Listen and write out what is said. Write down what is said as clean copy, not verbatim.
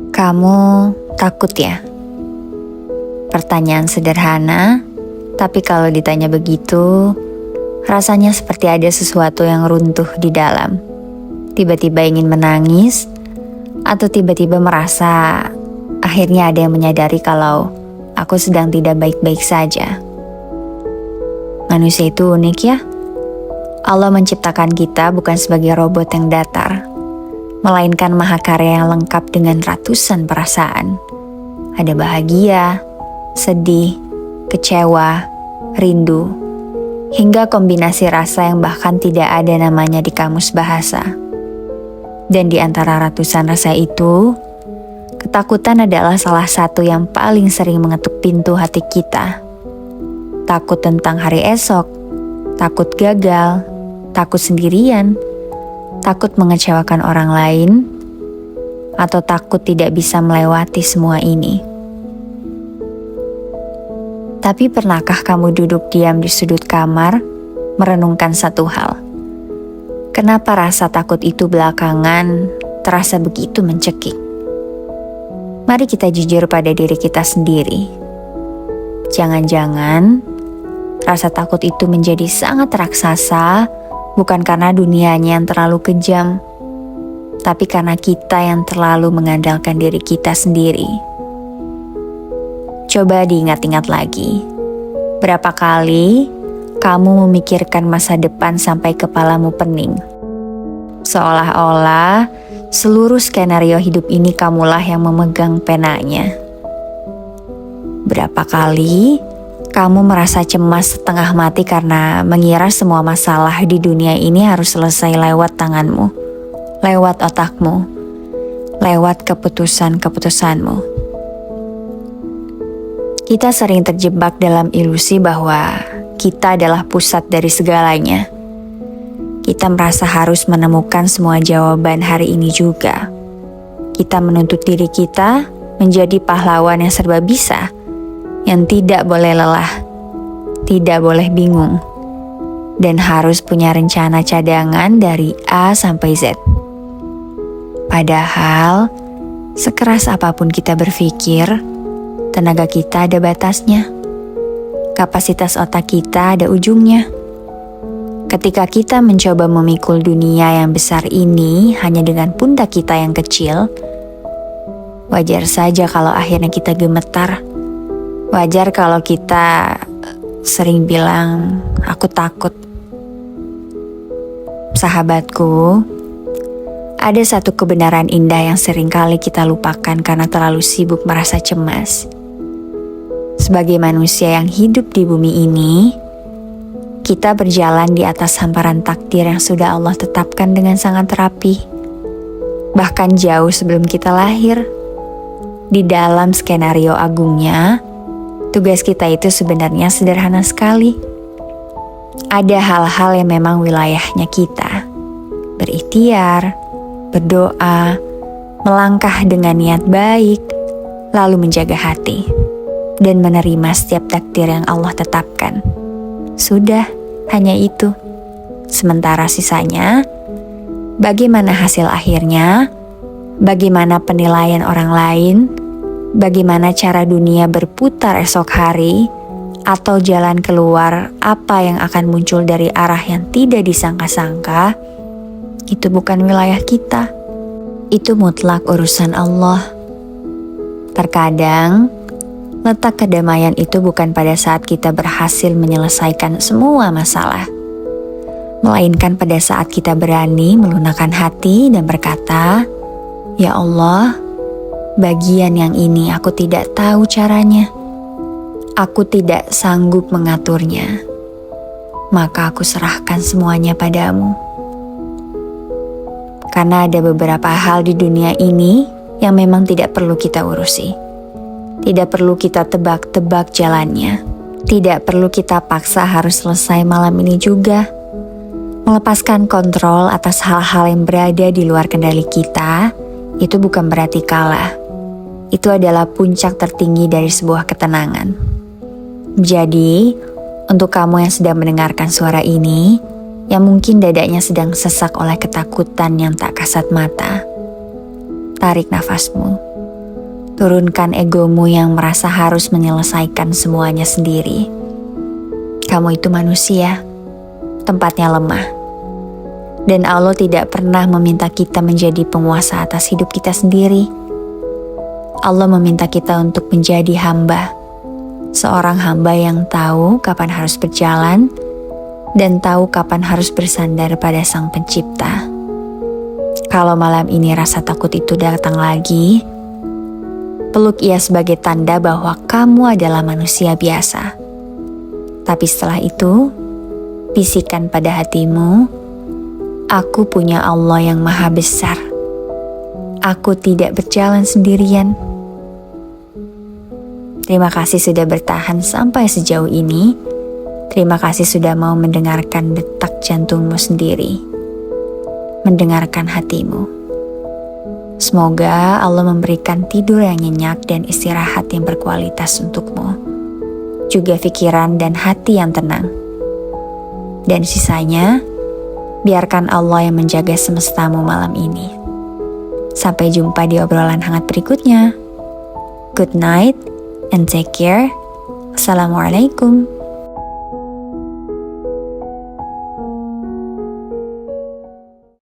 Kamu takut ya? Pertanyaan sederhana, tapi kalau ditanya begitu, rasanya seperti ada sesuatu yang runtuh di dalam. Tiba-tiba ingin menangis, atau tiba-tiba merasa akhirnya ada yang menyadari kalau aku sedang tidak baik-baik saja. Manusia itu unik ya. Allah menciptakan kita bukan sebagai robot yang datar, melainkan mahakarya yang lengkap dengan ratusan perasaan. Ada bahagia, sedih, kecewa, rindu, hingga kombinasi rasa yang bahkan tidak ada namanya di kamus bahasa. Dan di antara ratusan rasa itu, ketakutan adalah salah satu yang paling sering mengetuk pintu hati kita. Takut tentang hari esok, takut gagal, takut sendirian, takut mengecewakan orang lain, atau takut tidak bisa melewati semua ini. Tapi pernahkah kamu duduk diam di sudut kamar, merenungkan satu hal? Kenapa rasa takut itu belakangan terasa begitu mencekik? Mari kita jujur pada diri kita sendiri. Jangan-jangan rasa takut itu menjadi sangat raksasa, bukan karena dunianya yang terlalu kejam, tapi karena kita yang terlalu mengandalkan diri kita sendiri. Coba diingat-ingat lagi. Berapa kali kamu memikirkan masa depan sampai kepalamu pening? Seolah-olah seluruh skenario hidup ini kamulah yang memegang penanya. Berapa kali kamu merasa cemas setengah mati karena mengira semua masalah di dunia ini harus selesai lewat tanganmu, lewat otakmu, lewat keputusan-keputusanmu. Kita sering terjebak dalam ilusi bahwa kita adalah pusat dari segalanya. Kita merasa harus menemukan semua jawaban hari ini juga. Kita menuntut diri kita menjadi pahlawan yang serba bisa, yang tidak boleh lelah, tidak boleh bingung, dan harus punya rencana cadangan dari A sampai Z. Padahal, sekeras apapun kita berpikir, tenaga kita ada batasnya. Kapasitas otak kita ada ujungnya. Ketika kita mencoba memikul dunia yang besar ini hanya dengan pundak kita yang kecil, wajar saja kalau akhirnya kita gemetar. Wajar kalau kita sering bilang, aku takut. Sahabatku, ada satu kebenaran indah yang sering kali kita lupakan karena terlalu sibuk merasa cemas. Sebagai manusia yang hidup di bumi ini, kita berjalan di atas hamparan takdir yang sudah Allah tetapkan dengan sangat rapi. Bahkan jauh sebelum kita lahir. Di dalam skenario agungnya, tugas kita itu sebenarnya sederhana sekali. Ada hal-hal yang memang wilayahnya kita. Berikhtiar, berdoa, melangkah dengan niat baik, lalu menjaga hati, dan menerima setiap takdir yang Allah tetapkan. Sudah, hanya itu. Sementara sisanya, bagaimana hasil akhirnya, bagaimana penilaian orang lain, bagaimana cara dunia berputar esok hari, atau jalan keluar apa yang akan muncul dari arah yang tidak disangka-sangka, itu bukan wilayah kita. Itu mutlak urusan Allah. Terkadang, letak kedamaian itu bukan pada saat kita berhasil menyelesaikan semua masalah, melainkan pada saat kita berani melunakkan hati dan berkata, "Ya Allah, bagian yang ini aku tidak tahu caranya. Aku tidak sanggup mengaturnya. Maka aku serahkan semuanya padamu." Karena ada beberapa hal di dunia ini yang memang tidak perlu kita urusi. Tidak perlu kita tebak-tebak jalannya. Tidak perlu kita paksa harus selesai malam ini juga. Melepaskan kontrol atas hal-hal yang berada di luar kendali kita, itu bukan berarti kalah. Itu adalah puncak tertinggi dari sebuah ketenangan. Jadi, untuk kamu yang sedang mendengarkan suara ini, yang mungkin dadanya sedang sesak oleh ketakutan yang tak kasat mata, Tarik nafasmu. Turunkan egomu yang merasa harus menyelesaikan semuanya sendiri. Kamu itu manusia, tempatnya lemah. Dan Allah tidak pernah meminta kita menjadi penguasa atas hidup kita sendiri. Allah meminta kita untuk menjadi hamba. Seorang hamba yang tahu kapan harus berjalan dan tahu kapan harus bersandar pada Sang Pencipta. Kalau malam ini rasa takut itu datang lagi, peluk ia sebagai tanda bahwa kamu adalah manusia biasa. Tapi setelah itu, bisikan pada hatimu, aku punya Allah yang maha besar. Aku tidak berjalan sendirian. Terima kasih sudah bertahan sampai sejauh ini. Terima kasih sudah mau mendengarkan detak jantungmu sendiri. Mendengarkan hatimu. Semoga Allah memberikan tidur yang nyenyak dan istirahat yang berkualitas untukmu. Juga pikiran dan hati yang tenang. Dan sisanya, biarkan Allah yang menjaga semestamu malam ini. Sampai jumpa di obrolan hangat berikutnya. Good night and take care. Assalamualaikum.